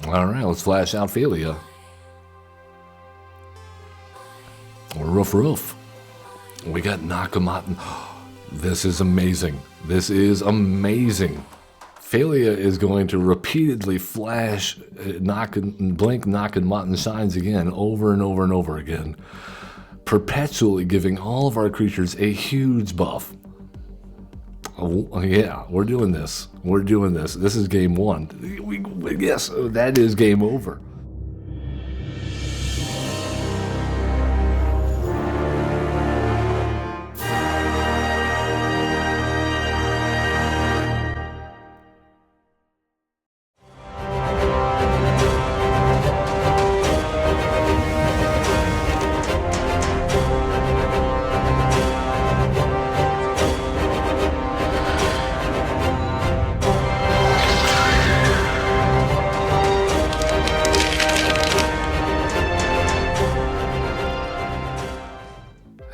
All right, let's flash out Phalia. Roof roof. We got Nakamoto. This is amazing. This is amazing. Phalia is going to repeatedly flash, blink, Nakamoto shines again, over and over and over again, perpetually giving all of our creatures a huge buff. Oh, yeah, we're doing this. We're doing this. This is game one. Yes, that is game over.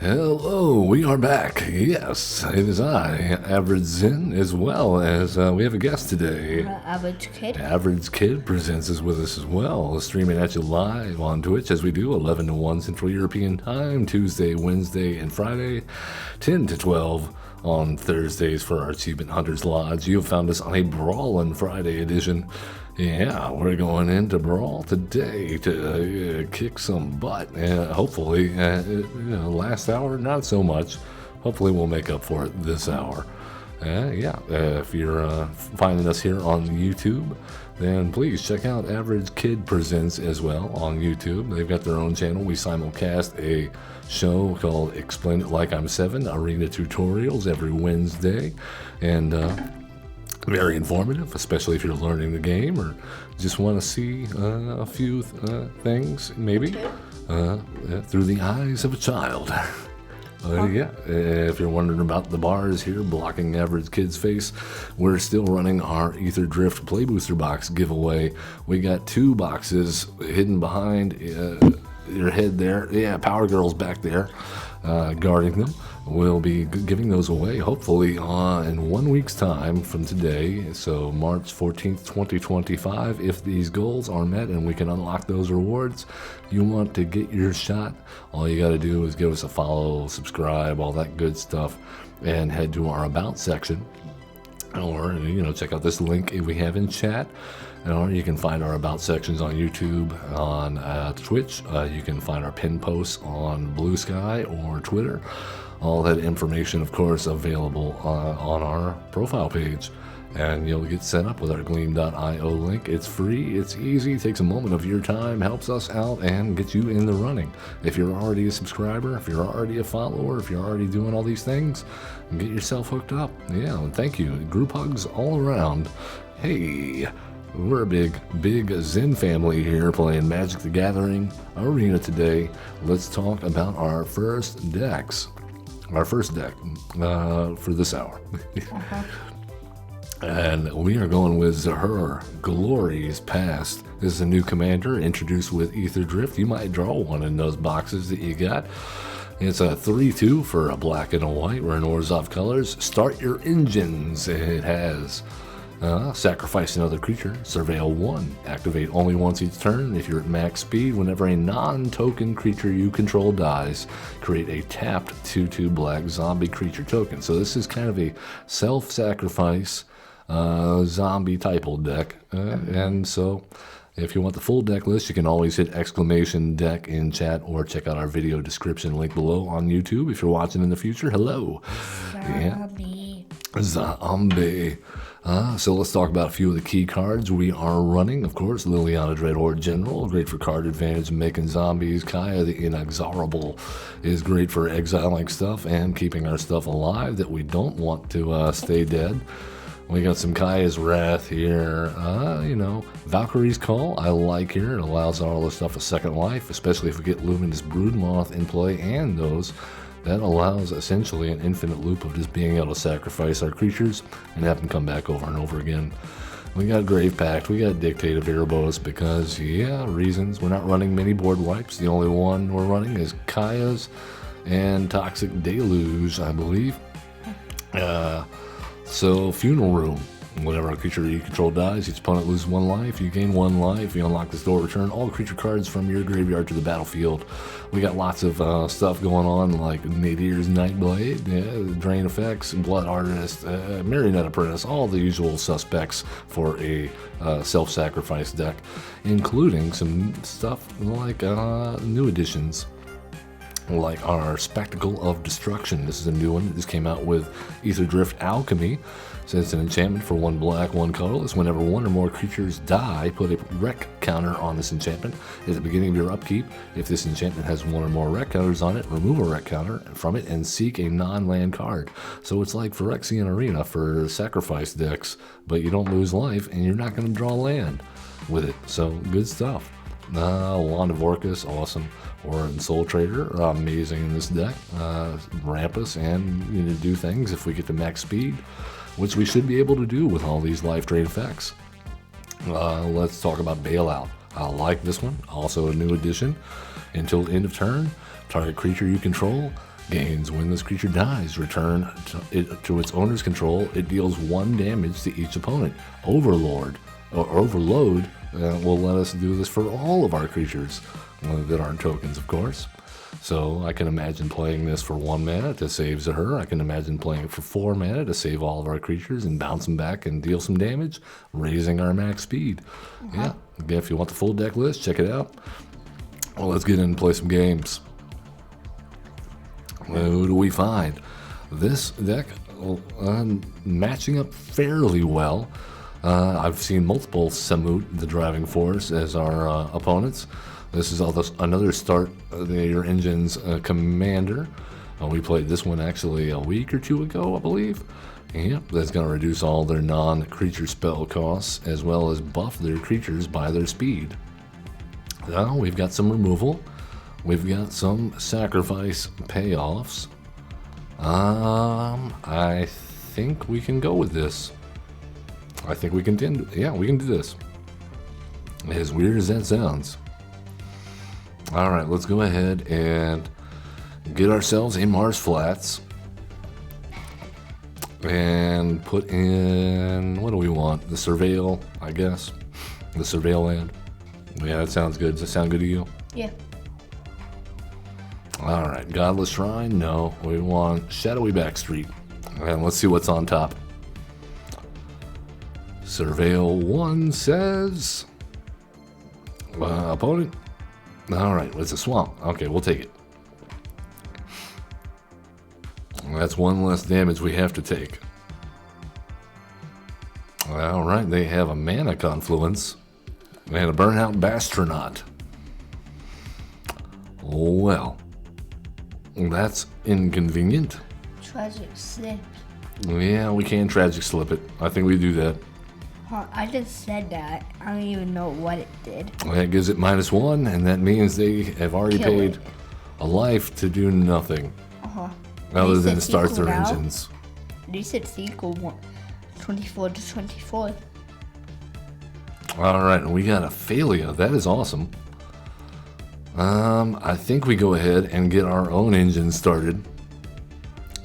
Hello, we are back. Yes, it is I, Average Zen, as well as we have a guest today. Average Kid. Average Kid presents us with us as well, streaming at you live on Twitch as we do 11 to 1 Central European Time, Tuesday, Wednesday, and Friday, 10 to 12 on Thursdays for our Achievement Hunters Lodge. You have found us on a Brawlin Friday edition. Yeah, we're going into Brawl today to kick some butt. Hopefully, last hour, not so much. Hopefully, we'll make up for it this hour. If you're finding us here on YouTube, then please check out Average Kid Presents as well on YouTube. They've got their own channel. We simulcast a show called Explain It Like I'm 7, Arena Tutorials every Wednesday. And very informative, especially if you're learning the game or just want to see a few things, maybe through the eyes of a child. If you're wondering about the bars here blocking Average Kid's face, we're still running our Ether Drift Play Booster box giveaway. We got 2 boxes hidden behind your head there. Yeah, Power Girl's back there guarding them. We'll be giving those away hopefully in 1 week's time from today, so March 14th, 2025. If these goals are met and we can unlock those rewards, you want to get your shot, all you got to do is give us a follow, subscribe, all that good stuff, and head to our About section. Or, check out this link we have in chat. Or you can find our About sections on YouTube, on Twitch. You can find our pin posts on Blue Sky or Twitter. All that information, of course, available on our profile page. And you'll get set up with our Gleam.io link. It's free, it's easy, takes a moment of your time, helps us out, and gets you in the running. If you're already a subscriber, if you're already a follower, if you're already doing all these things, get yourself hooked up. Yeah, and thank you. Group hugs all around. Hey, we're a big Zen family here playing Magic the Gathering Arena today. Let's talk about our first decks. Our first deck for this hour. And we are going with Zahur, Glories Past. This is a new commander introduced with Ether Drift. You might draw one in those boxes that you got. It's a 3/2 for a black and a white. We're in Orzhov colors. Start your engines. It has sacrifice another creature. Surveil 1. Activate only once each turn. If you're at max speed, whenever a non-token creature you control dies, create a tapped 2/2 black zombie creature token. So this is kind of a self-sacrifice zombie type of deck. And so if you want the full deck list, you can always hit exclamation deck in chat or check out our video description link below on YouTube. If you're watching in the future, hello. Zombie. So let's talk about a few of the key cards we are running. Of course, Liliana Dreadhorde General, great for card advantage and making zombies. Kaya the Inexorable is great for exiling stuff and keeping our stuff alive that we don't want to stay dead. We got some Kaya's Wrath here. Valkyrie's Call I like here. It allows all the stuff a second life, especially if we get Luminous Broodmoth in play, and those that allows essentially an infinite loop of just being able to sacrifice our creatures and have them come back over and over again. We got Grave Pact, we got Dictate of Erebos because, reasons. We're not running many board wipes. The only one we're running is Kaya's and Toxic Deluge, I believe. So Funeral Room. Whenever a creature you control dies, each opponent loses 1 life. You gain 1 life. You unlock this door. Return all creature cards from your graveyard to the battlefield. We got lots of stuff going on, like Nadir's Nightblade, Drain Effects, Blood Artist, Marionette Apprentice, all the usual suspects for a self-sacrifice deck, including some stuff like new additions, like our Spectacle of Destruction. This is a new one that just came out with Ether Drift Alchemy. So it's an enchantment for 1 black, 1 colorless. Whenever 1 or more creatures die, put a wreck counter on this enchantment at the beginning of your upkeep. If this enchantment has 1 or more wreck counters on it, remove a wreck counter from it and seek a non-land card. So it's like Phyrexian Arena for sacrifice decks, but you don't lose life and you're not going to draw land with it. So good stuff. Wand of Orcus, awesome. Orin Soul Trader, amazing in this deck. Ramp us and do things if we get to max speed, which we should be able to do with all these life drain effects. Let's talk about Bailout. I like this one. Also a new addition. Until end of turn, target creature you control gains when this creature dies. Return to its owner's control. It deals 1 damage to each opponent. Overload will let us do this for all of our creatures that aren't tokens, of course. So I can imagine playing this for 1 mana to save Zahur. I can imagine playing it for 4 mana to save all of our creatures and bounce them back and deal some damage, raising our max speed. Yeah, again, if you want the full deck list, check it out. Well, let's get in and play some games. Who do we find? This deck matching up fairly well. I've seen multiple Samut, the Driving Force, as our opponents. This is another start your engine's commander. We played this one actually a week or 2 ago, I believe. Yep, that's going to reduce all their non-creature spell costs as well as buff their creatures by their speed. Now we've got some removal. We've got some sacrifice payoffs. I think we can go with this. I think we can we can do this. As weird as that sounds. All right, let's go ahead and get ourselves a Mars Flats and put in, what do we want? The Surveil, I guess. The Surveil land. Yeah, that sounds good. Does that sound good to you? Yeah. All right, Godless Shrine, no. We want Shadowy Backstreet. And let's see what's on top. Surveil 1 says, opponent. All right, it's a swamp. Okay, we'll take it. That's 1 less damage we have to take. All right, they have a Mana Confluence and a Burnout Bastronaut. Well, that's inconvenient. Tragic slip. Yeah, we can tragic slip it. I think we do that. Huh, I just said that. I don't even know what it did. That gives it -1, and that means they have already Kill paid it. a life to do nothing. Other than start their engines. At least it's equal 24 to 24. All right, and we got a Failure. That is awesome. I think we go ahead and get our own engine started.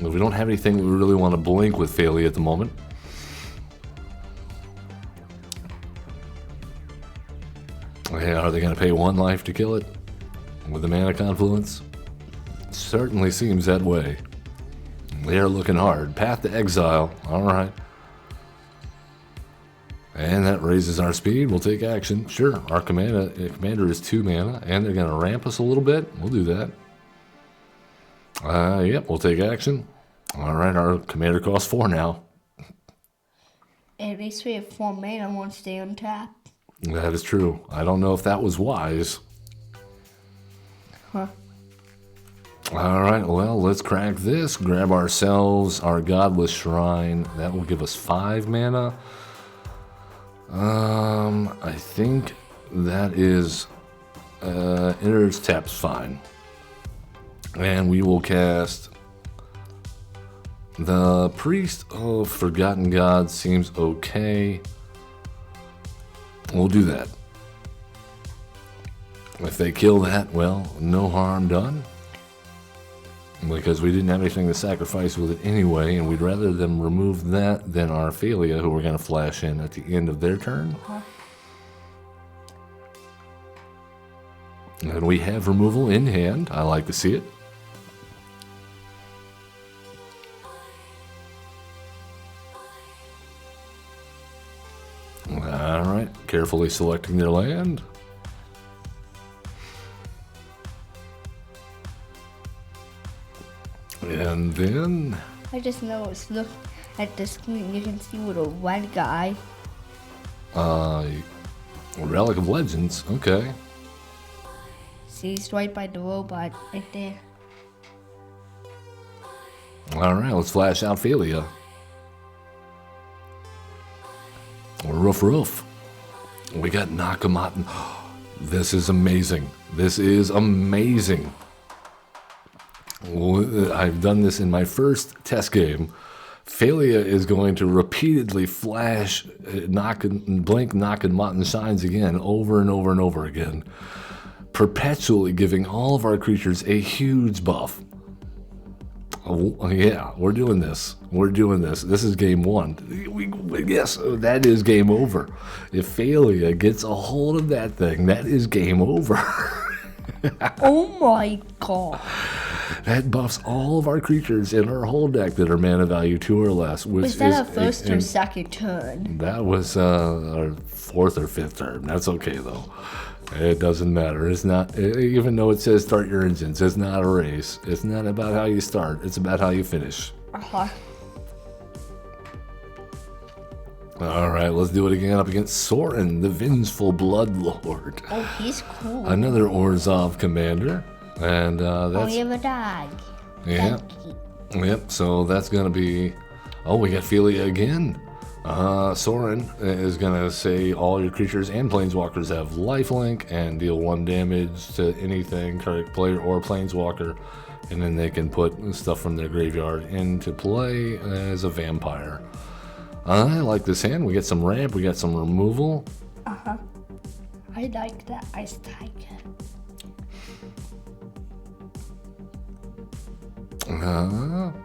We don't have anything we really want to blink with Failure at the moment. Yeah, are they going to pay 1 life to kill it with the Mana Confluence? Certainly seems that way. They're looking hard. Path to Exile. All right. And that raises our speed. We'll take action. Sure, our commander is 2 mana, and they're going to ramp us a little bit. We'll do that. Yep, we'll take action. All right, our commander costs 4 now. At least we have 4 mana won't stay on tap. That is true. I don't know if that was wise. Huh. All right, well, let's crack this. Grab ourselves our Godless Shrine. That will give us 5 mana. I think that is enters taps fine. And we will cast the Priest of Forgotten God. Seems okay. We'll do that. If they kill that, well, no harm done. because we didn't have anything to sacrifice with it anyway, and we'd rather them remove that than our Phalia, who we're going to flash in at the end of their turn. And we have removal in hand. I like to see it. Alright, carefully selecting their land. And then... I just noticed, look at the screen, you can see with a red guy. Relic of Legends, okay. See, he's right by the robot, right there. Alright, let's flash out Phalia. Roof roof. We got Nakamoto. This is amazing. This is amazing. I've done this in my first test game. Phalia is going to repeatedly flash blink Nakamoto shines again over and over and over again, perpetually giving all of our creatures a huge buff. Oh, yeah, we're doing this. We're doing this. This is game one. Yes, that is game over. If Phalia gets a hold of that thing, that is game over. Oh my god. That buffs all of our creatures in our whole deck that are mana value 2 or less. Which Was that is our first or second turn? That was our 4th or 5th turn. That's okay, though. It doesn't matter. It's not, even though it says start your engines, it's not a race. It's not about how you start. It's about how you finish. All right, let's do it again up against Soren, the Vengeful Bloodlord. Oh, he's cool. Another Orzhov commander. And that's... Oh, you have a dog. Yeah. Yep, so that's going to be... Oh, we got Phalia again. Soren is going to say all your creatures and planeswalkers have lifelink and deal 1 damage to anything, correct player or planeswalker, and then they can put stuff from their graveyard into play as a vampire. I like this hand. We get some ramp, we got some removal. I like that Ice Tiger.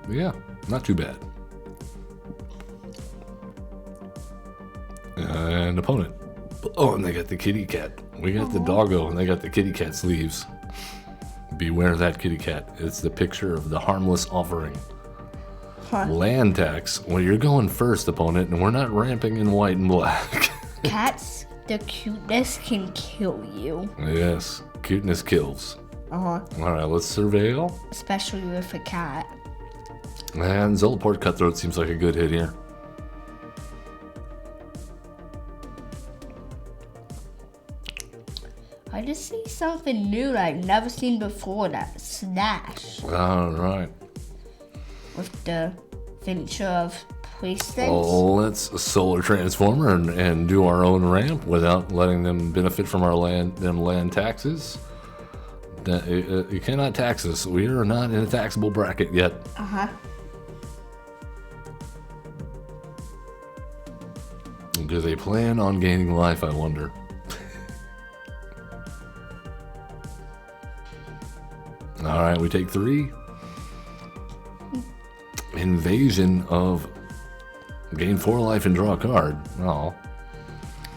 Yeah, not too bad. And opponent. Oh, and they got the kitty cat. We got the doggo, and they got the kitty cat sleeves. Beware that kitty cat. It's the picture of the harmless offering. Land tax. Well, you're going first, opponent, and we're not ramping in white and black. Cats, the cuteness can kill you. Yes, cuteness kills. Uh-huh. All right, let's surveil. Especially with a cat. And Zolaport Cutthroat seems like a good hit here. I just see something new that I've never seen before, that Slash. All right. With the Venture of Placements. Well, let's Solar Transformer and do our own ramp without letting them benefit from our land taxes. You cannot tax us. We are not in a taxable bracket yet. Uh-huh. Do they plan on gaining life, I wonder? All right, we take 3. Invasion of gain 4 life and draw a card. Oh.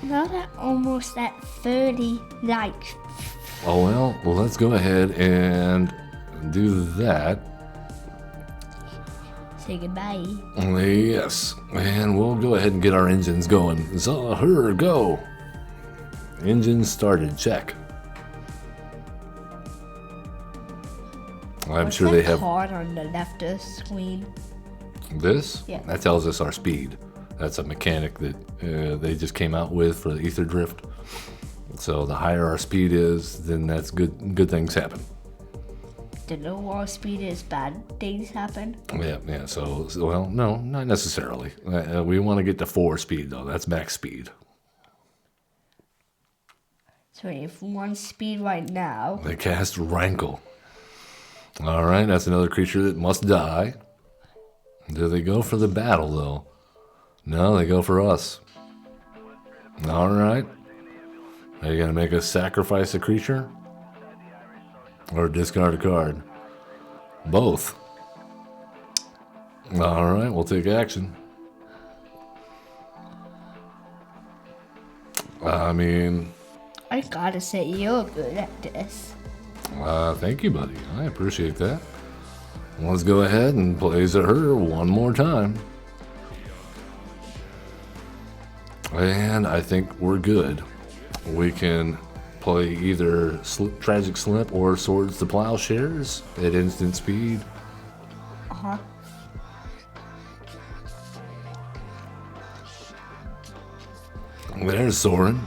Now that almost at 30 likes. Oh, well, let's go ahead and do that. Say goodbye. Yes, and we'll go ahead and get our engines going. Zahur, go. Engines started, check. I'm sure they have card on the left of the screen. this. Yeah. That tells us our speed. That's a mechanic that they just came out with for the Ether Drift. So the higher our speed is, then that's good things happen. The lower our speed is, bad things happen. Yeah. So well, no, not necessarily. We want to get to 4 speed though. That's max speed. So we have 1 speed right now. They cast Rankle. All right, that's another creature that must die. Do they go for the battle though? No, they go for us. All right. Are you gonna make us sacrifice a creature? Or discard a card? Both. All right, we'll take action. I mean, I gotta say, you're good at this. thank you, buddy. I appreciate that. Let's go ahead and play Zahur one more time. And I think we're good. We can play either Tragic Slip or Swords to Plowshares at instant speed. Uh-huh. There's Soren.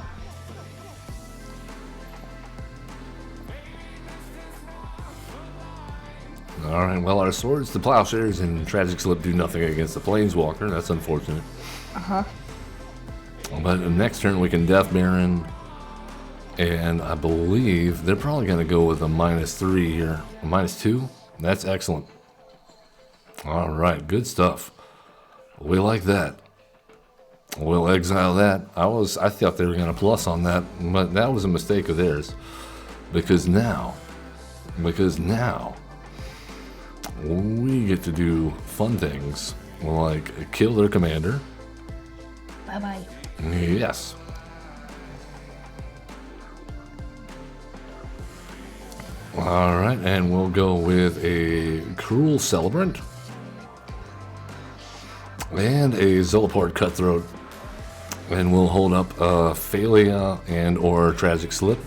Alright, well, our Swords to Plowshares and Tragic Slip do nothing against the Planeswalker. That's unfortunate. Uh-huh. But next turn we can Death Baron. And I believe they're probably going to go with a -3 here. A -2? That's excellent. Alright, good stuff. We like that. We'll exile that. I thought they were going to plus on that, but that was a mistake of theirs. Because now we get to do fun things like kill their commander. Bye-bye. Yes. Alright, and we'll go with a Cruel Celebrant. And a Zolaport Cutthroat. And we'll hold up Phalia and or Tragic Slip.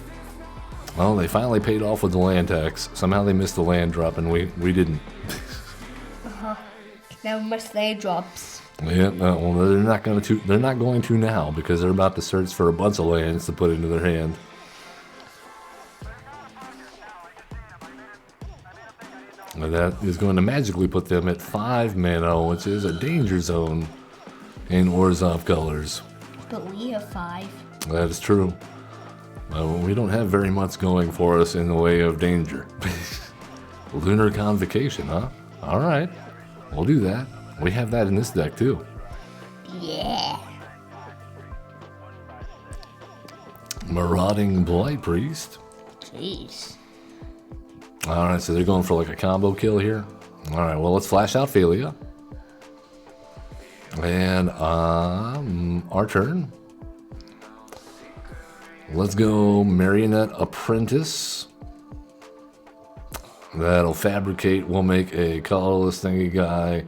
Well, they finally paid off with the land tax. Somehow they missed the land drop and we didn't. Uh-huh. Now must they drops. Yeah, well, they're not going to now because they're about to search for a bunch of lands to put into their hand. And that is going to magically put them at 5 mana, which is a danger zone in Orzhov colors. But we have 5. That is true. We don't have very much going for us in the way of danger. Lunar Convocation, huh? Alright, we'll do that. We have that in this deck too. Yeah. Marauding Blight Priest. Jeez. Alright, so they're going for like a combo kill here. Alright, well, let's flash out Phalia. And our turn. Let's go Marionette Apprentice. That'll fabricate. We'll make a colorless thingy guy.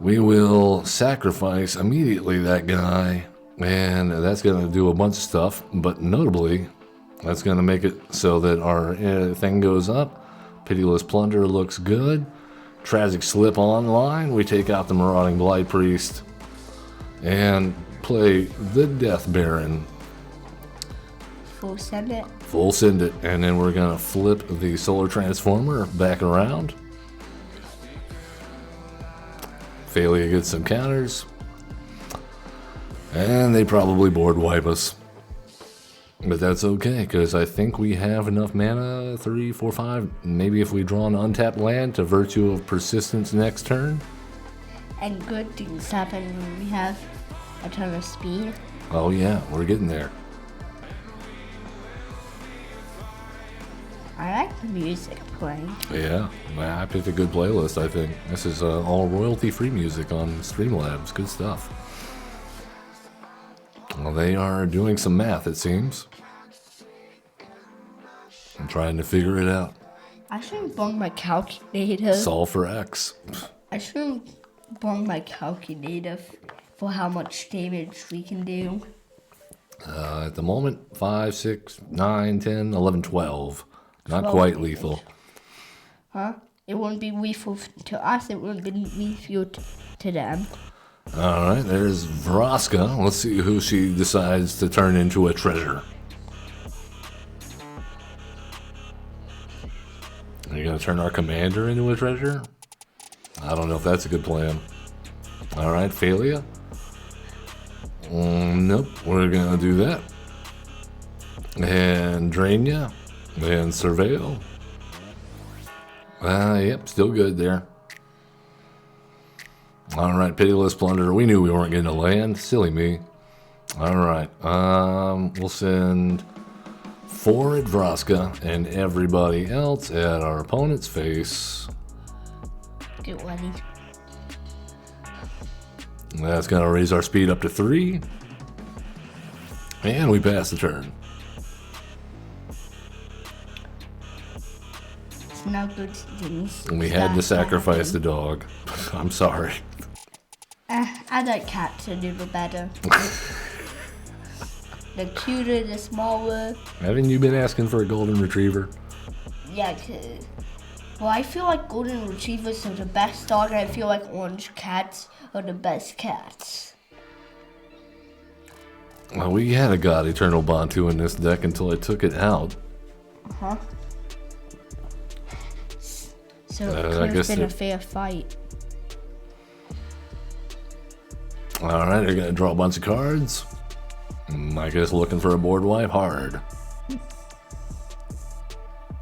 We will sacrifice immediately that guy. And that's going to do a bunch of stuff. But notably, that's going to make it so that our thing goes up. Pitiless Plunder looks good. Tragic Slip online. We take out the Marauding Blight Priest. And play the Death Baron. Full send it. Full send it. And then we're going to flip the Solar Transformer back around. Phalia gets some counters. And they probably board wipe us. But that's okay, because I think we have enough mana, 3, 4, 5. Maybe if we draw an untapped land to Virtue of Persistence next turn. And good things happen when we have a ton of speed. Oh yeah, we're getting there. I like the music playing. Yeah, I picked a good playlist, I think. This is all royalty-free music on Streamlabs. Good stuff. Well, they are doing some math, it seems. I'm trying to figure it out. I should have brought my calculator. Solve for X. I should have brought my calculator for how much damage we can do. At the moment, 5, 6, 9, 10, 11, 12. Not 12 quite damage. lethal. Huh? It wouldn't be lethal to us, it wouldn't be lethal to them. Alright, there's Vraska. Let's see who she decides to turn into a treasure. Are you going to turn our commander into a treasure? I don't know if that's a good plan. Alright, Phalia. Nope, we're going to do that. And Drainia. And Surveil. Yep, still good there. Alright, Pitiless Plunder. We knew we weren't getting a land. Silly me. Alright, we'll send 4 at Vraska, and everybody else at our opponent's face. Get ready. That's going to raise our speed up to 3. And we pass the turn. It's not good things. And we had to sacrifice the dog. I'm sorry. I like cats a little better. The cuter, the smaller. Haven't you been asking for a golden retriever? Yeah, well, I feel like golden retrievers are the best dog, and I feel like orange cats are the best cats. Well, we had a God Eternal Bantu in this deck until I took it out. Uh-huh. So it I could guess have been a fair fight. Alright, they're going to draw a bunch of cards. I guess looking for a board wipe hard.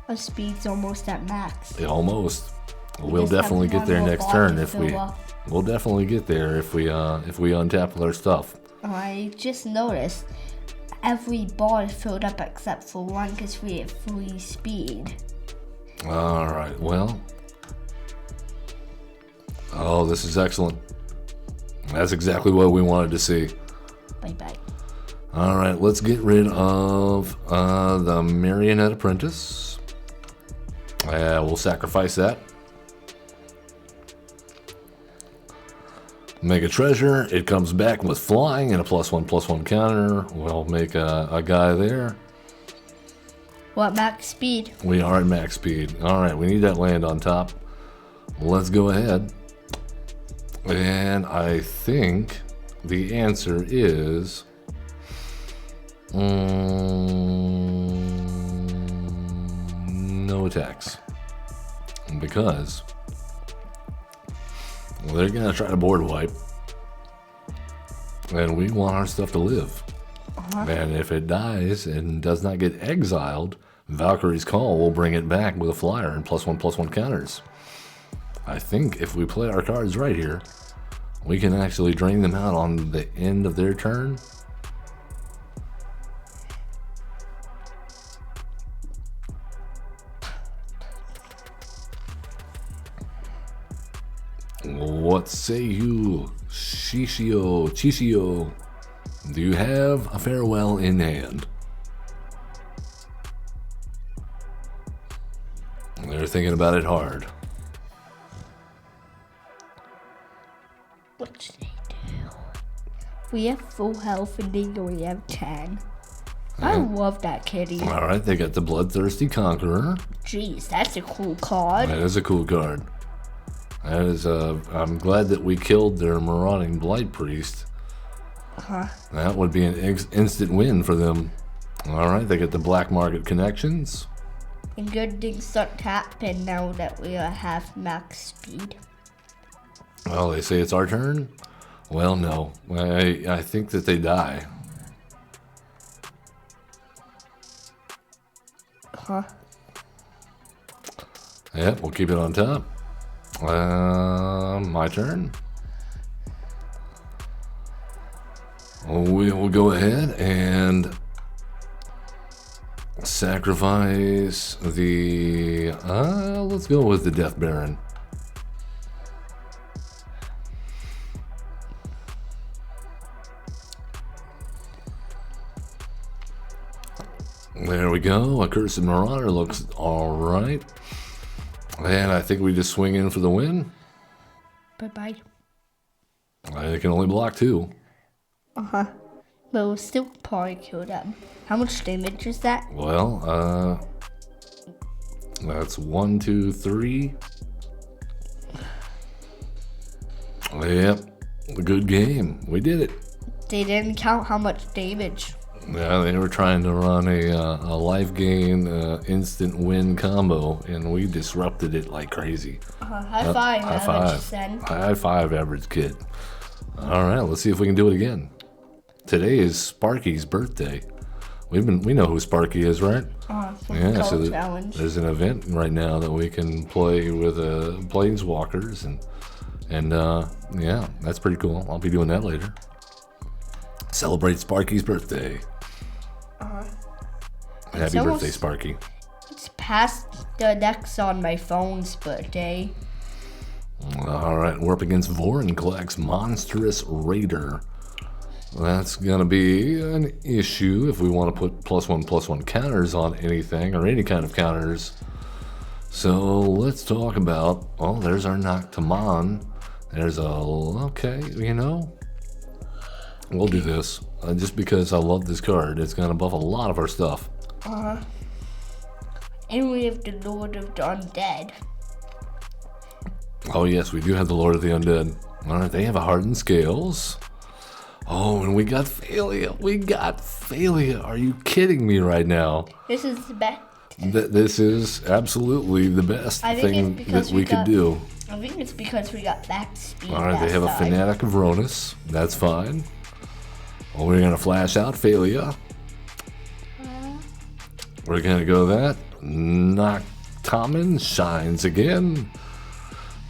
Our speed's almost at max. Yeah, almost. We'll just have definitely get one there more next ball turn to if we. fill up. We'll definitely get there if we untap our stuff. I just noticed every ball is filled up except for one because we have 3 speed. Alright, well. Oh, this is excellent. That's exactly what we wanted to see. Bye-bye. Alright, let's get rid of the Marionette Apprentice. We'll sacrifice that. Make a treasure. It comes back with flying and a +1/+1 counter. We'll make a guy there. What max speed? We are at max speed. Alright, we need that land on top. Let's go ahead. And I think the answer is... no attacks. Because they're going to try to board wipe. And we want our stuff to live. And if it dies and does not get exiled, Valkyrie's Call will bring it back with a flyer and +1/+1 counters. I think if we play our cards right here, we can actually drain them out on the end of their turn. What say you, Chichio? Do you have a farewell in hand? They're thinking about it hard. What should they do? We have full health and they only have 10. I love that kitty. Alright, they got the Bloodthirsty Conqueror. Jeez, that's a cool card. That is a cool card. That is, I'm glad that we killed their Marauding Blight Priest. That would be an instant win for them. Alright, they get the Black Market Connections. And good things start tapping now that we have max speed. Well, they say it's our turn? Well, no. I think that they die. Yep, we'll keep it on top. My turn. We will go ahead and sacrifice the... let's go with the Death Baron. There we go. Accursed Marauder looks alright. And I think we just swing in for the win. Bye-bye. I can only block 2. But we'll still probably kill them. How much damage is that? Well, that's 1, 2, 3. Yep. Good game. We did it. They didn't count how much damage. Yeah, they were trying to run a life gain instant win combo, and we disrupted it like crazy. High five, High average five. Sen. High five, average kid. All right, let's see if we can do it again. Today is Sparky's birthday. We know who Sparky is, right? From Yeah, so Gold Challenge. there's an event right now that we can play with planeswalkers, and yeah, that's pretty cool. I'll be doing that later. Celebrate Sparky's birthday. Happy almost- birthday, Sparky. It's past the next on my phone's birthday. All right, we're up against Vorinclex Monstrous Raider. That's gonna be an issue if we want to put +1/+1 counters on anything or any kind of counters. So let's talk about. Oh, there's our Noctamon. There's a okay. We'll do this just because I love this card. It's gonna buff a lot of our stuff. And we have the Lord of the Undead. Oh yes, we do have the Lord of the Undead. All right, they have a hardened scales. Oh, and we got Failure. Are you kidding me right now? This is the best. This is absolutely the best I think thing it's because that we could do. I think it's because we got back speed. All right, they have a Fanatic of Ronus. That's fine. Well, we're going to flash out Failure. We're going to go that. Noctamon shines again.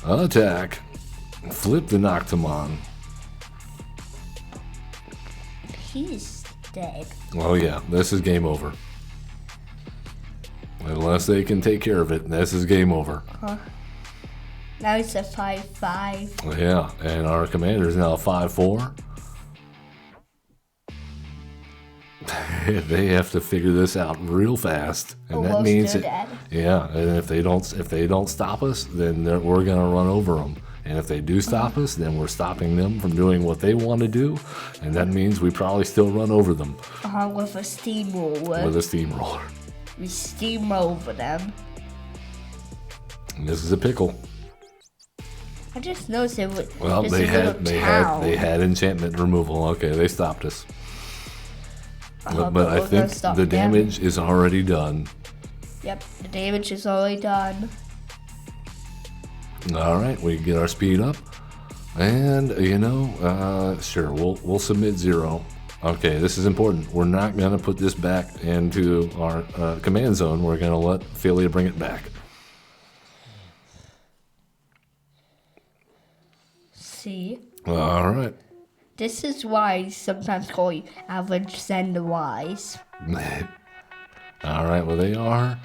Attack. Flip the Noctamon. He's dead. Oh yeah, this is game over. Unless they can take care of it, this is game over. Now it's a 5/5. Yeah, and our commander is now 5/4. They have to figure this out real fast, and that Almost means they're it. dead. Yeah, and if they don't stop us, then we're gonna run over them. And if they do stop us, then we're stopping them from doing what they want to do, and that means we probably still run over them With a steamroller. with a steamroller. We steam over them. And this is a pickle. I just noticed it was Well, just they a little town. had enchantment removal. Okay, they stopped us. But but I we're gonna think stop the them. damage is already done. Yep, the damage is already done. All right, we get our speed up, and sure, we'll submit 0. Okay, this is important. We're not gonna put this back into our command zone. We're gonna let Philia bring it back. See, All right. this is why I sometimes call you average sender wise. All right. Well, they are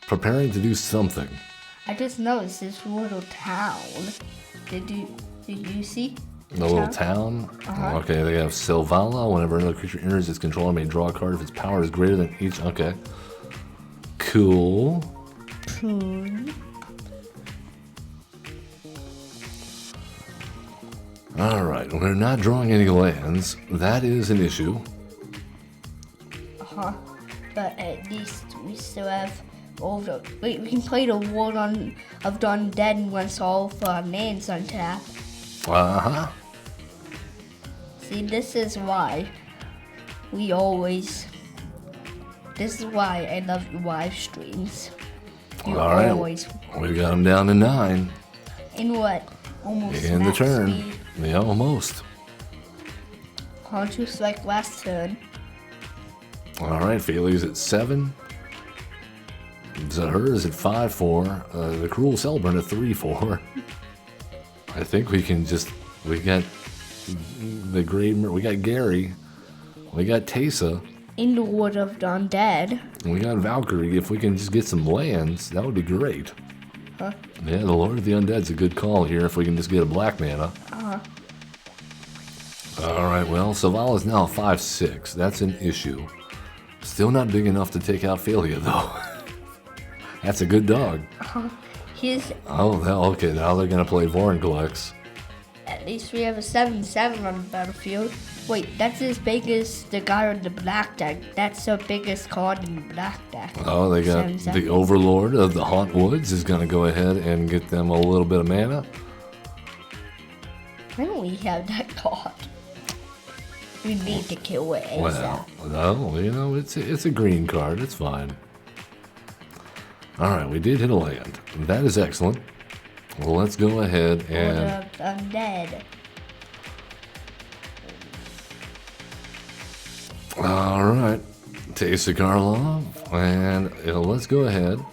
preparing to do something. I just noticed this little town. Did you see? The little town. Okay, they have Silvala. Whenever another creature enters its controller, may draw a card if its power is greater than each. Okay. Cool. All right, we're not drawing any lands. That is an issue. But at least we still have all the. Wait, we can play the War of the Undead once all of our names untap. See, this is why we always. This is why I love live streams. You All right, always we got them down to 9 in what almost in the max turn. speed. Yeah, almost. Just like last turn. All right, Philly's at 7. Zahur is at 5-4. The Cruel Celebrant at 3-4. I think we can just. We got the Great. We got Gary. We got Tesa. In the War of the Undead. And we got Valkyrie. If we can just get some lands, that would be great. Yeah, the Lord of the Undead's a good call here if we can just get a black mana. All right, well, Savala's now 5-6. That's an issue. Still not big enough to take out Philia, though. That's a good dog. He's Okay, now they're going to play Vorinclex. at least we have a 7/7 on the battlefield. Wait, that's as big as the guy on the black deck. That's the biggest card in the black deck. Oh, they got 7/7. the Overlord of the Haunt Woods is going to go ahead and get them a little bit of mana. Why don't we have that card? We need to kill it ASAP. Well, no, it's a green card. It's fine. All right, we did hit a land. That is excellent. Well, let's go ahead and... Undead. All right, Tesa Karlov, and let's go ahead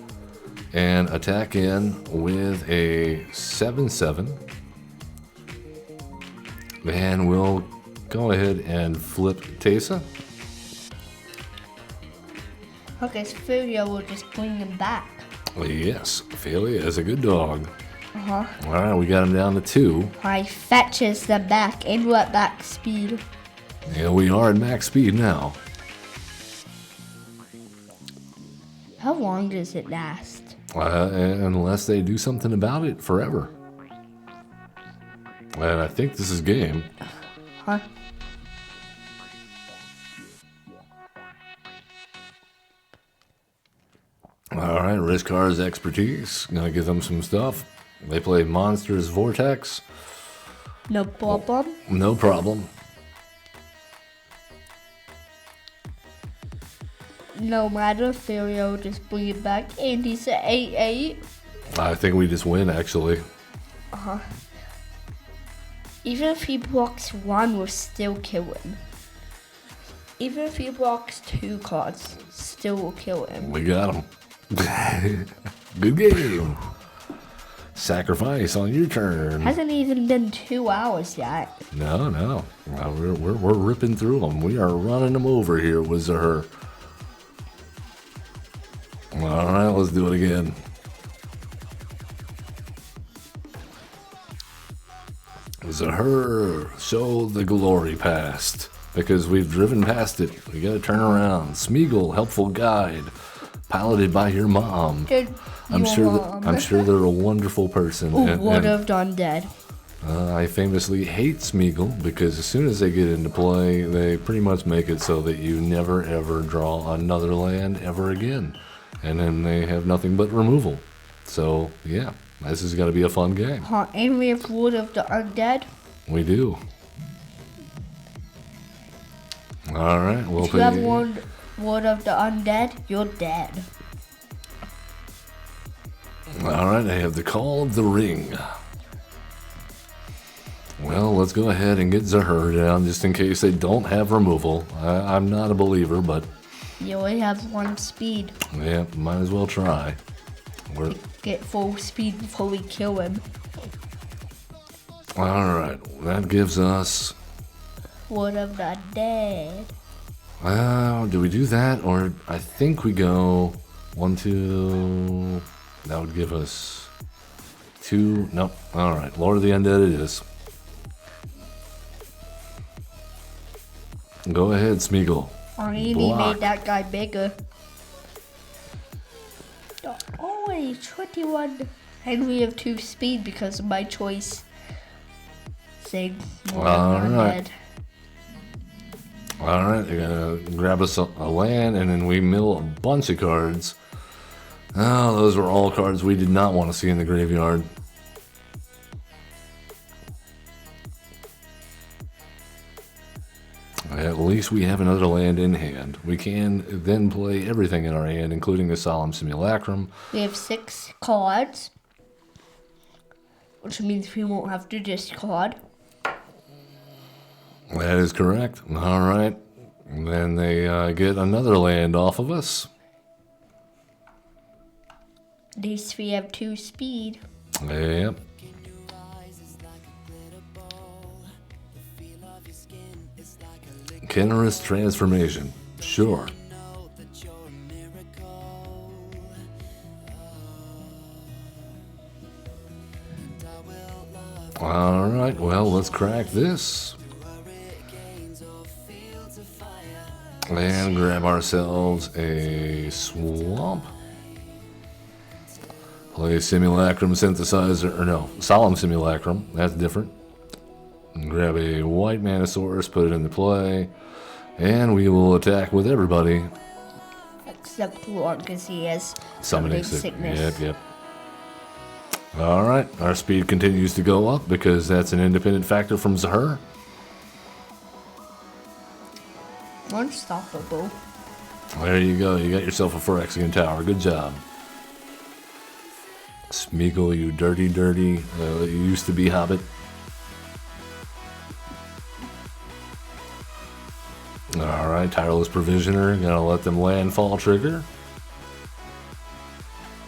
and attack in with a 7/7, and we'll go ahead and flip Tesa. Okay, so Furio will just bring him back. Yes, Ophelia is a good dog. Uh-huh. All right, we got him down to 2. I fetches them back and we're at max speed. Yeah, we are at max speed now. How long does it last? Unless they do something about it, forever. And I think this is game. Huh? All right, Riscar's expertise. Gonna give them some stuff. They play Monsters Vortex. No problem. No problem. No matter, Furio just bring it back and he's at 8-8. I think we just win, actually. Uh-huh. Even if he blocks 1, we'll still kill him. Even if he blocks 2 cards, still will kill him. We got him. Good game. Sacrifice on your turn. Hasn't even been 2 hours yet. No. We're ripping through them. We are running them over here with Zahur. All right, let's do it again. Zahur, show the glory past. Because we've driven past it. We gotta turn around. Smeagol, helpful guide. Piloted by your mom. I'm sure they're a wonderful person. Who would have done dead? I famously hate Smeagol because as soon as they get into play, they pretty much make it so that you never ever draw another land ever again. And then they have nothing but removal. So, yeah, this is going to be a fun game. And we have Wood of the Undead. We do. All right, we'll if you have Wood of the Undead, you're dead. All right, I have the Call of the Ring. Well, let's go ahead and get Zahur down just in case they don't have removal. I'm not a believer, but... You only have 1 speed. Yeah, might as well try. Get full speed before we kill him. All right, that gives us... Wood of the Dead. Do we do that? Or I think we go 1, 2... That would give us 2... Nope. All right, Lord of the Undead it is. Go ahead, Smeagol. He made that guy bigger. Oh, 21. And we have 2 speed because of my choice. Saying more Alright, they're gonna grab us a land and then we mill a bunch of cards. Oh, those were all cards we did not want to see in the graveyard. At least we have another land in hand. We can then play everything in our hand, including the Solemn Simulacrum. We have 6 cards, which means we won't have to discard. That is correct. All right. And then they get another land off of us. At least we have 2 speed. Yep. Generous transformation. Sure. All right, well, let's crack this. And grab ourselves a swamp. Play Simulacrum Synthesizer, or no, Solemn Simulacrum, that's different. And grab a white Manosaurus, put it into play, and we will attack with everybody. Except Lord, because he has Summoning sickness. Yep. Alright, our speed continues to go up because that's an independent factor from Zahur. Unstoppable. There you go, you got yourself a Phyrexian Tower, good job. Smeagol, you dirty, you used to be Hobbit. Alright, Tireless Provisioner, gonna let them landfall trigger.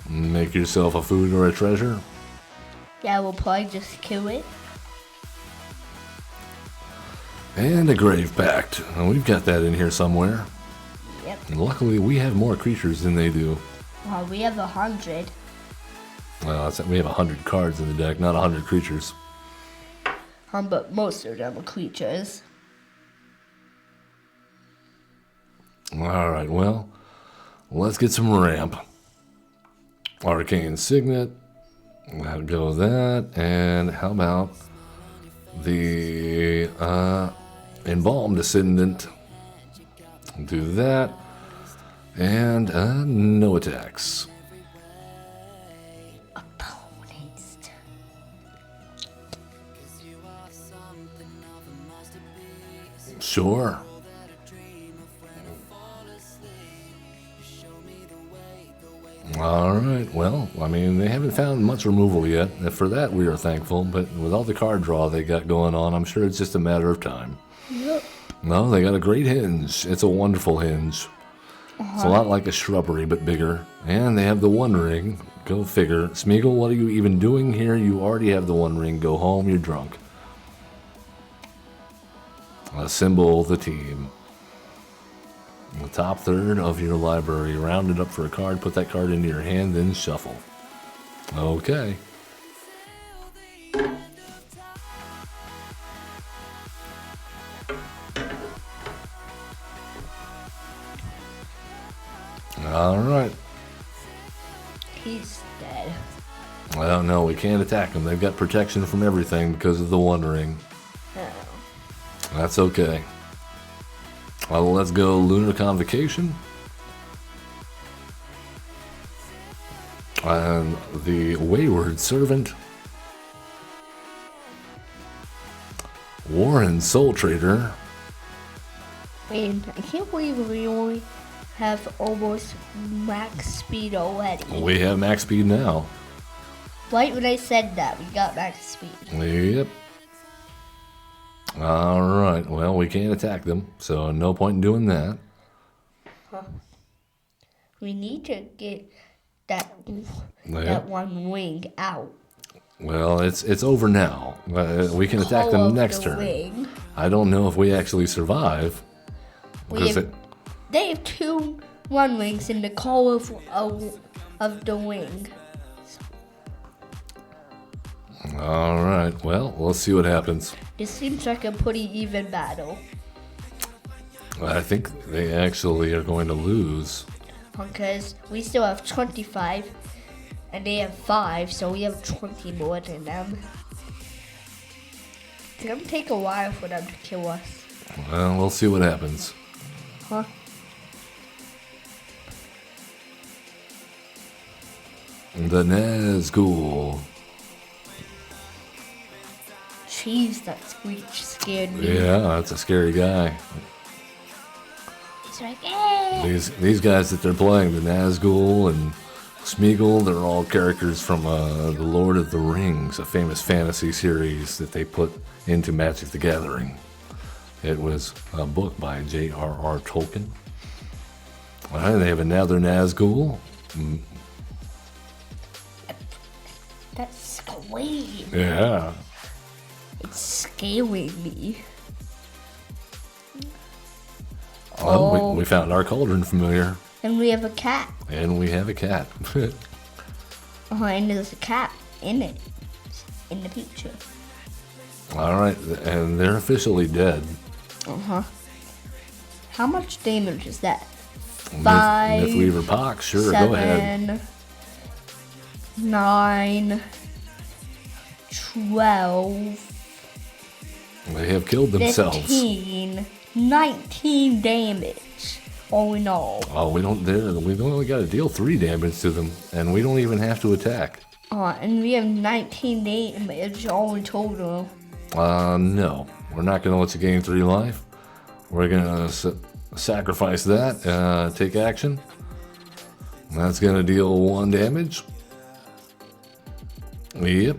Make yourself a food or a treasure. Yeah, we'll probably just kill it. And a Grave Pact. We've got that in here somewhere. Yep. Yep. And luckily, we have more creatures than they do. We have 100. Well, we have 100 cards in the deck, not 100 creatures. But most of them are creatures. Alright, well, let's get some ramp. Arcane Signet. That'll go with that. And how about the Embalmed Descendant? Do that. And no attacks. Opponents. Sure. Alright, well, I mean, they haven't found much removal yet. And for that, we are thankful. But with all the card draw they got going on, I'm sure it's just a matter of time. Yep. No, they got a great hinge. It's a wonderful hinge. It's a lot like a shrubbery, but bigger. And they have the One Ring. Go figure. Smeagol, what are you even doing here? You already have the One Ring. Go home, you're drunk. Assemble the team. The top third of your library. Round it up for a card. Put that card into your hand, then shuffle. Okay. Alright. He's dead. Well, no, we can't attack them. They've got protection from everything because of the One Ring. Oh. That's okay. Well, let's go Lunar Convocation. And the Wayward Servant. Warren Soul Trader. Man, I can't believe we only have almost max speed already. We have max speed now. Right when I said that, we got max speed. Yep. Alright, well, we can't attack them, so no point in doing that. We need to get that Yep. one wing out. Well, it's over now. We can attack Call them of next the turn. wing. I don't know if we actually survive. They have 2 one wings in the call of the wing. Alright, well, let's see what happens. This seems like a pretty even battle. I think they actually are going to lose. Because we still have 25 and they have 5, so we have 20 more than them. It's gonna take a while for them to kill us. Well, we'll see what happens. Huh? The Nazgul. Jeez, that screech scared me. Yeah, that's a scary guy. He's like, eh. These guys that they're playing, the Nazgul and Smeagol, they're all characters from the Lord of the Rings, a famous fantasy series that they put into Magic the Gathering. It was a book by J.R.R. Tolkien. All right, they have another Nazgul. That's scary. Yeah. It's scaring me. Well, we found our Cauldron familiar. And we have a cat. And we have a cat. And there's a cat in it. In the picture. All right, and they're officially dead. How much damage is that? 5, Mythweaver Pox, sure, 7, go ahead. 9, 12, They have killed themselves. 15, 19 damage. All in all. Oh, we've only got to deal 3 damage to them, and we don't even have to attack. And we have 19 damage all in total. No, we're not going to let you gain 3 life. We're going to sacrifice that, take action. That's going to deal 1 damage. Yep.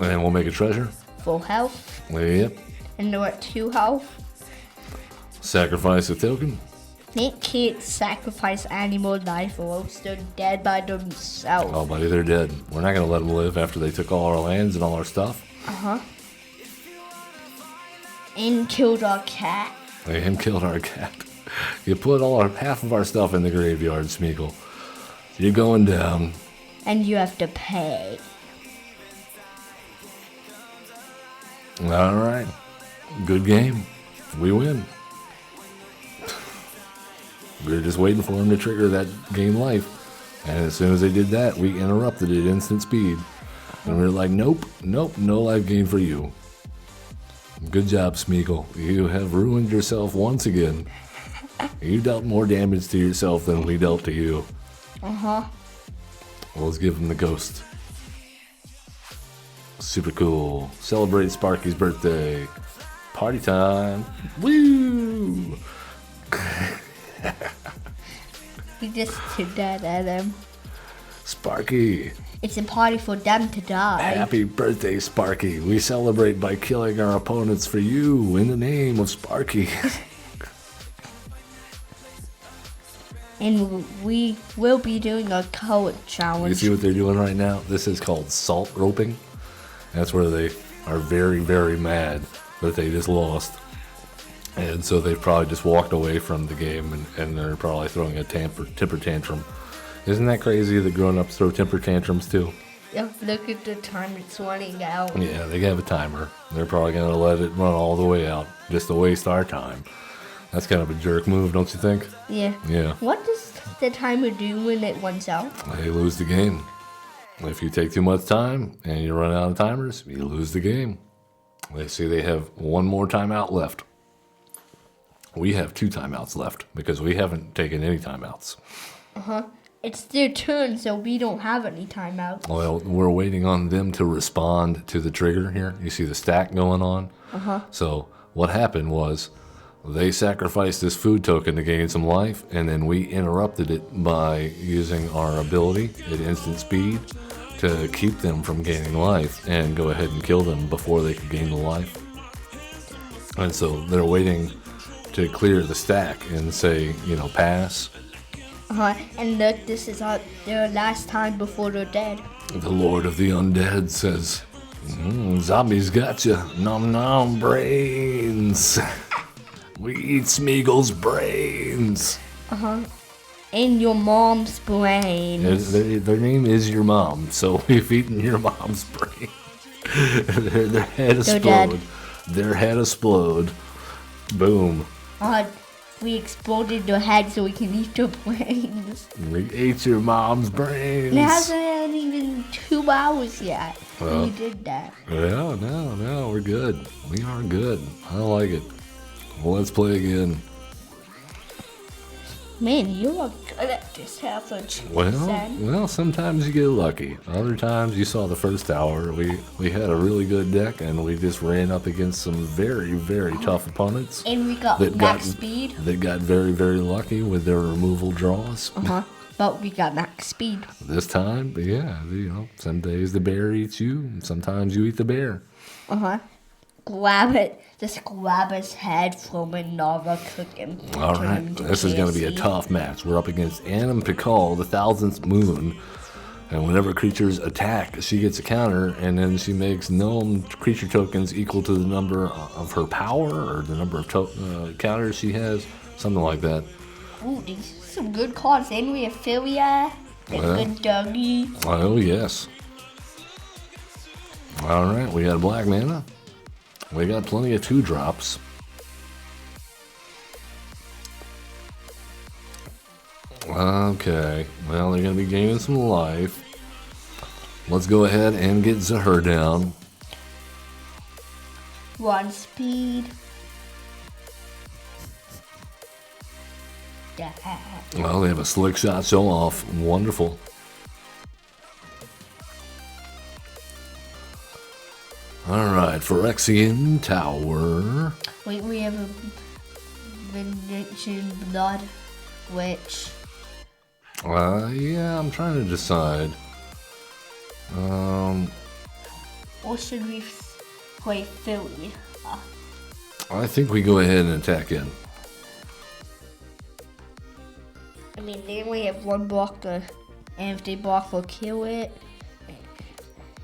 And we'll make a treasure. Full health. Yep. And we're at 2 health. Sacrifice a token. They can't sacrifice animal life or else they're dead by themselves. Oh, buddy, they're dead. We're not going to let them live after they took all our lands and all our stuff. And killed our cat. And killed our cat. You put half of our stuff in the graveyard, Smeagol. You're going down. And you have to pay. All right. Good game. We win. We were just waiting for him to trigger that game life. And as soon as they did that, we interrupted it instant speed. And we were like, nope, no life gain for you. Good job, Smeagol. You have ruined yourself once again. You dealt more damage to yourself than we dealt to you. Uh-huh. Well, let's give him the ghost. Super cool. Celebrate Sparky's birthday. Party time. Woo! We just did that at him. Sparky. It's a party for them to die. Happy birthday, Sparky. We celebrate by killing our opponents for you in the name of Sparky. And we will be doing a color challenge. You see what they're doing right now? This is called salt roping. That's where they are very, very mad that they just lost. And so they've probably just walked away from the game and they're probably throwing a temper tantrum. Isn't that crazy that grown-ups throw temper tantrums too? Yep, look at the time it's running out. Yeah, they have a timer. They're probably going to let it run all the way out just to waste our time. That's kind of a jerk move, don't you think? Yeah. Yeah. What does the timer do when it runs out? They lose the game. If you take too much time and you run out of timers, you lose the game. They see they have one more timeout left. We have 2 timeouts left because we haven't taken any timeouts. Uh-huh. It's their turn, so we don't have any timeouts. Well, we're waiting on them to respond to the trigger here. You see the stack going on? Uh-huh. So what happened was they sacrificed this food token to gain some life, and then we interrupted it by using our ability at instant speed to keep them from gaining life and go ahead and kill them before they could gain the life. And so they're waiting to clear the stack and say, pass. Uh-huh. And look, this is their last time before they're dead. The Lord of the Undead says, zombies gotcha. Nom nom brains. We eat Smeagol's brains. Uh-huh. And your mom's brains. Their name is your mom, so we've eaten your mom's brain. Their head explode. Their head explode. Boom. We exploded their head so we can eat their brains. We ate your mom's brains. And it hasn't been even 2 hours yet. We did that. Yeah, no, we're good. We are good. I like it. Well, let's play again. Man, you are good at this, haven't you? Well, sometimes you get lucky. Other times, you saw the first hour, we had a really good deck, and we just ran up against some very, very tough opponents. And we got max speed. They got very, very lucky with their removal draws. Uh-huh. But we got max speed. This time, yeah, some days the bear eats you, and sometimes you eat the bear. Uh-huh. Grab it. Just grab his head from another cooking. All right, this is going to be a tough match. We're up against Anam Pikal, the 1000th moon. And whenever creatures attack, she gets a counter, and then she makes gnome creature tokens equal to the number of her power, or the number of counters she has, something like that. Ooh, these are some good cards. And we have Philia, and good Dougie. Oh, yes. All right, we got a black mana. We got plenty of 2-drops. Okay, well, they're going to be gaining some life. Let's go ahead and get Zahur down. 1 speed. Well, they have a slick shot show off. Wonderful. All right, Phyrexian Tower. Wait, we have a Benediction Blood Witch. Yeah, I'm trying to decide. Or should we play Philly? I think we go ahead and attack in. I mean, they only have 1 blocker, and if they block, we'll kill it.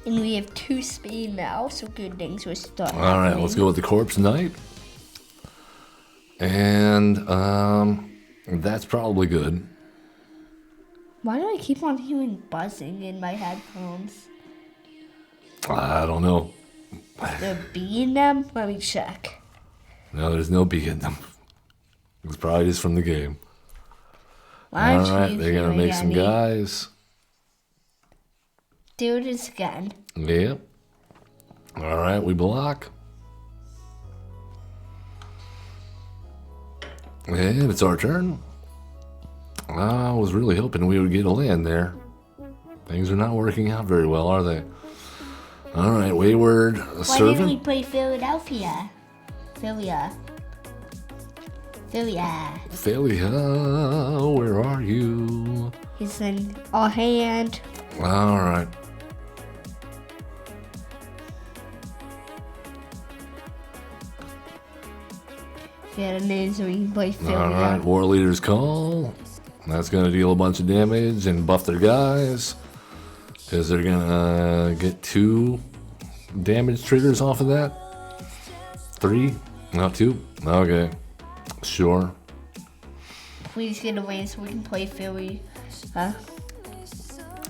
And we have 2 speed now, so good things will start All right, let's go with the Corpse Knight. And that's probably good. Why do I keep on hearing buzzing in my headphones? I don't know. Is there a bee in them? Let me check. No, there's no bee in them. It's probably just from the game. Why aren't Alright, you they're gonna hearing make some any? guys. Do this again. Yep. Alright, we block. And it's our turn. I was really hoping we would get a land there. Things are not working out very well, are they? Alright, Wayward Why didn't we Servant. play Philadelphia? Philia. Failure, where are you? He's in our hand. Alright. Yeah, the names so we can play Philia. Alright, War Leader's Call. That's going to deal a bunch of damage and buff their guys. Because they're going to get 2 damage triggers off of that. 3? No, 2? Okay. Sure. Please get away so we can play Philly.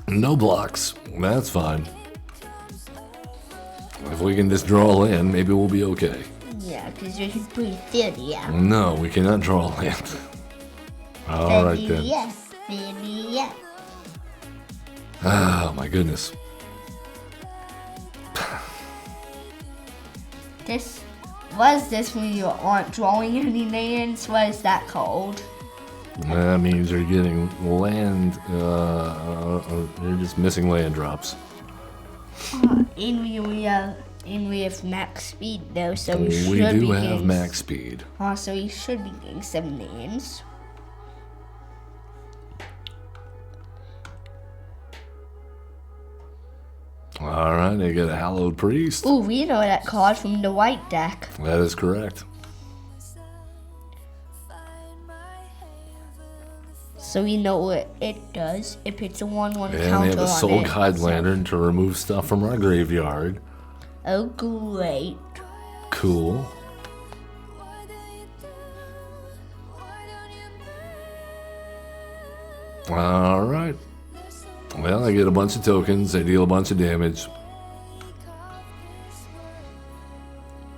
No blocks. That's fine. If we can just draw a land, maybe we'll be okay. Yeah, because we can play Philly. No, we cannot draw a land. Alright then. Philly. Oh my goodness. What is this when you aren't drawing any lands? What is that called? That means they're getting land, they're just missing land drops. And we have max speed though, so we should We be do have getting, max speed. so we should be getting 7 lands. Alright, they get a Hallowed Priest. Ooh, we know that card from the white deck. That is correct. So we know what it does. It puts a 1/1 counter And they have a on Soul it. Guide Lantern to remove stuff from our graveyard. Oh, great. Cool. Alright. Well, I get a bunch of tokens, they deal a bunch of damage.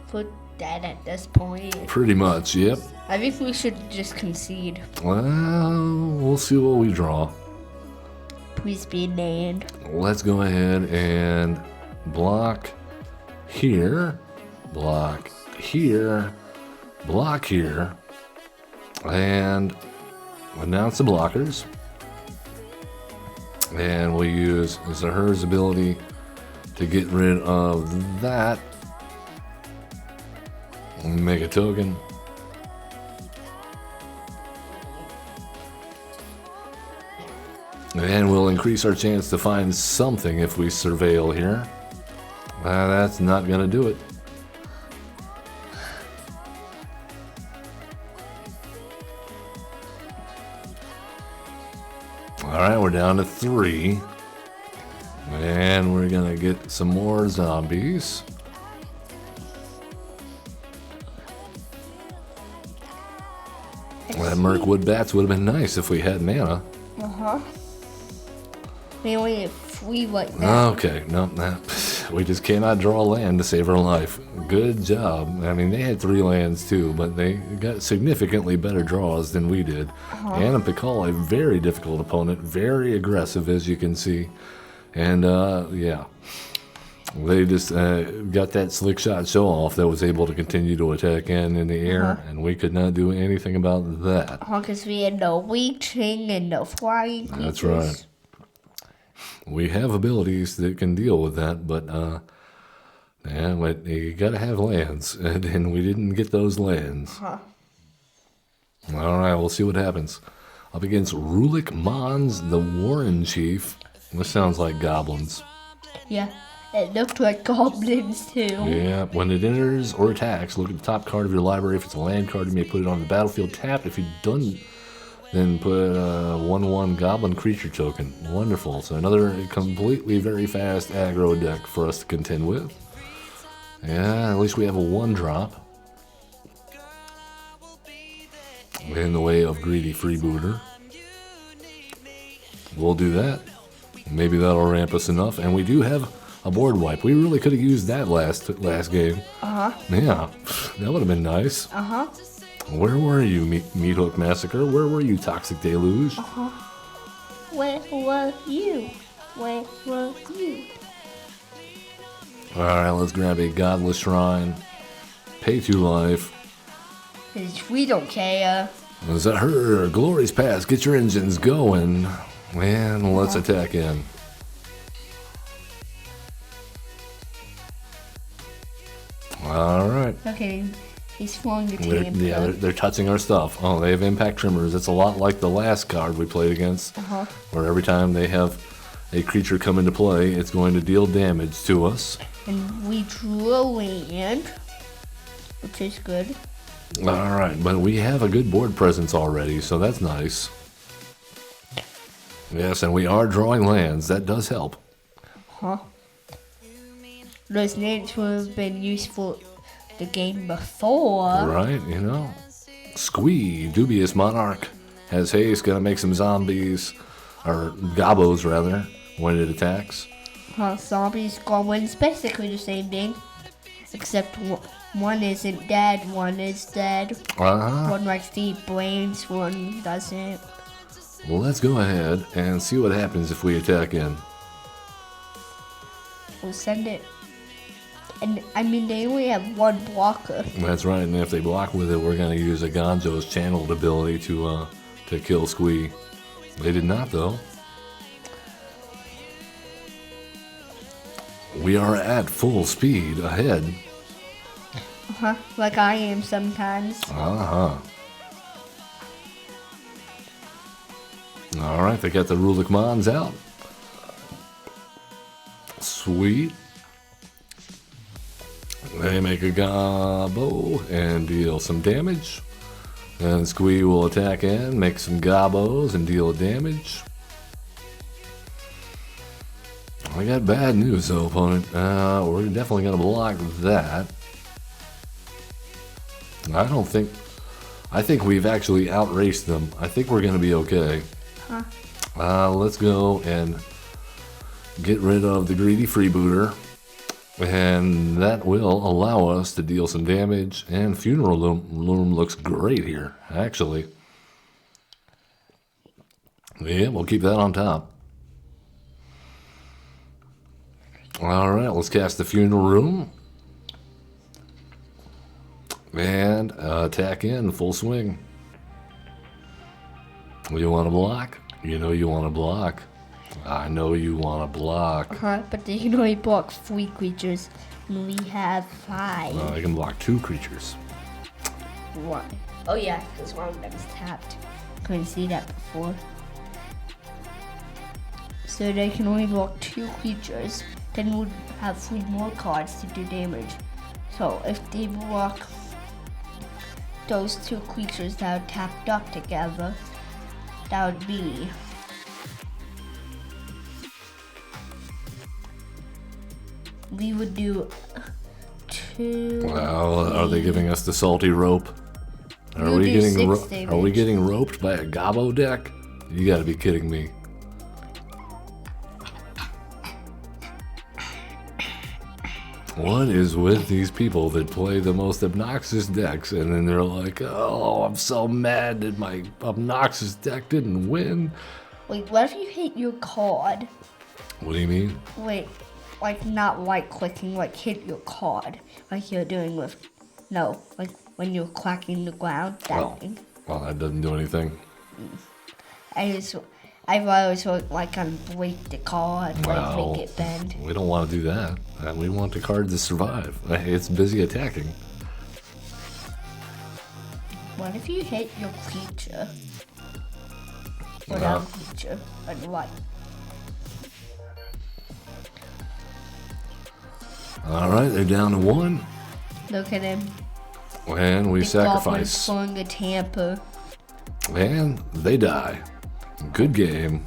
Put that at this point. Pretty much, yep. I think we should just concede. Well, we'll see what we draw. Please be named. Let's go ahead and block here, block here, block here, and announce the blockers. And we'll use Zahur's ability to get rid of that. Make a token. And we'll increase our chance to find something if we surveil here. That's not gonna do it. Alright, we're down to 3. And we're gonna get some more zombies. That Mirkwood Bats would have been nice if we had mana. We only have 3 right now. Okay, no, we just cannot draw land to save our life. Good job. I mean, they had 3 lands too, but they got significantly better draws than we did. Anna Pikal, a very difficult opponent, very aggressive as you can see. And yeah, they just got that slick shot show off that was able to continue to attack in the air, and we could not do anything about that. Because we had no reaching and no flying creatures. That's right. We have abilities that can deal with that, but yeah, but you gotta have lands, and we didn't get those lands. All right, we'll see what happens. Up against Rulik Mons, the Warren Chief. This sounds like goblins. Yeah, it looked like goblins too. Yeah, when it enters or attacks, look at the top card of your library. If it's a land card, you may put it on the battlefield tapped. If you don't, then put a 1/1 goblin creature token. Wonderful. So another completely very fast aggro deck for us to contend with. Yeah, at least we have a 1-drop. in the way of greedy freebooter. We'll do that. Maybe that'll ramp us enough. And we do have a board wipe. We really could have used that last game. Yeah, that would have been nice. Where were you, Meat Hook Massacre? Where were you, Toxic Deluge? Where were you? Where were you? Alright, let's grab a Godless Shrine. Pay 2 life. 'Cause we don't care. Zahur, Glory's Pass, get your engines going. And let's attack in. Alright. Okay, he's flowing the tamper. Yeah, they're touching our stuff. Oh, they have impact trimmers. It's a lot like the last card we played against. Where every time they have a creature come into play, it's going to deal damage to us. And we drew a land, which is good. Alright, but we have a good board presence already, so that's nice. Yes, and we are drawing lands. That does help. Those lands would have been useful the game before. Right, you know. Squee, Dubious Monarch, has haste, gonna make some zombies, or gobos rather, when it attacks. Zombies, goblins, basically the same thing. Except one isn't dead, one is dead. One likes to eat brains, one doesn't. Well, let's go ahead and see what happens if we attack in. We'll send it. And I mean, they only have one blocker. That's right, and if they block with it, we're gonna use a Gonzo's channeled ability to kill Squee. They did not, though. We are at full speed ahead. Like I am sometimes. Alright, they got the Rulik Mons out. Sweet. They make a gobbo and deal some damage. And Squee will attack in, make some gobbos and deal damage. I got bad news though, opponent. We're definitely gonna block that. I think we've actually outraced them. I think we're gonna be okay. Let's go and get rid of the greedy freebooter. And that will allow us to deal some damage. And Funeral Loom looks great here, actually. Yeah, we'll keep that on top. Alright, let's cast the Funeral Room. And attack in full swing. You want to block? You know you want to block. I know you want to block. But they can only block 3 creatures, and we have 5. I can block 2 creatures. What? Oh yeah, because one of them is tapped. Couldn't see that before. So they can only block 2 creatures. Then we'd have 3 more cards to do damage. So if they block those 2 creatures that are tapped up together, that would be we would do 2. Well, are they giving us the salty rope? Are we getting roped by a gobbo deck? You gotta be kidding me. What is with these people that play the most obnoxious decks and then they're like, oh, I'm so mad that my obnoxious deck didn't win? Wait, what if you hit your card? What do you mean? Wait, like not right clicking, like hit your card, like you're doing with, no, like when you're clacking the ground, that thing. Well, that doesn't do anything. I've always like break the card, like make it bend. We don't want to do that. We want the card to survive. It's busy attacking. What if you hit your creature? Or down creature, on the right. Alright, they're down to 1. Look at him. And we sacrifice. Pulling a tamper. And they die. Good game.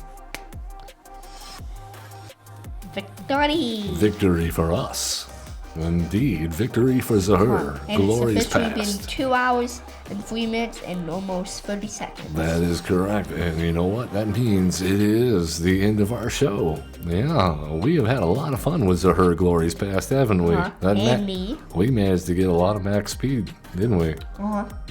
Victory! Victory for us. Indeed, victory for Zahur. And Glory's it's officially past. been 2 hours in 3 minutes and almost 30 seconds. That is correct. And you know what? That means it is the end of our show. Yeah, we have had a lot of fun with Zahur Glory's past, haven't we? And me. We managed to get a lot of max speed, didn't we?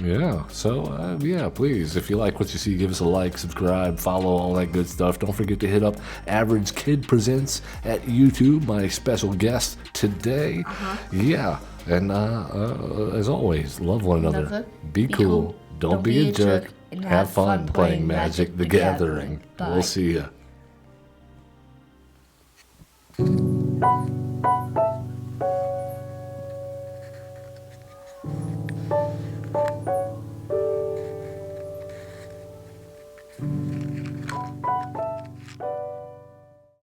Yeah, so yeah, please, if you like what you see, give us a like, subscribe, follow, all that good stuff. Don't forget to hit up Average Kid Presents at YouTube, my special guest today. Yeah, and as always, love one another. Be cool. Don't be a jerk. And have fun playing Magic the Gathering. We'll see ya.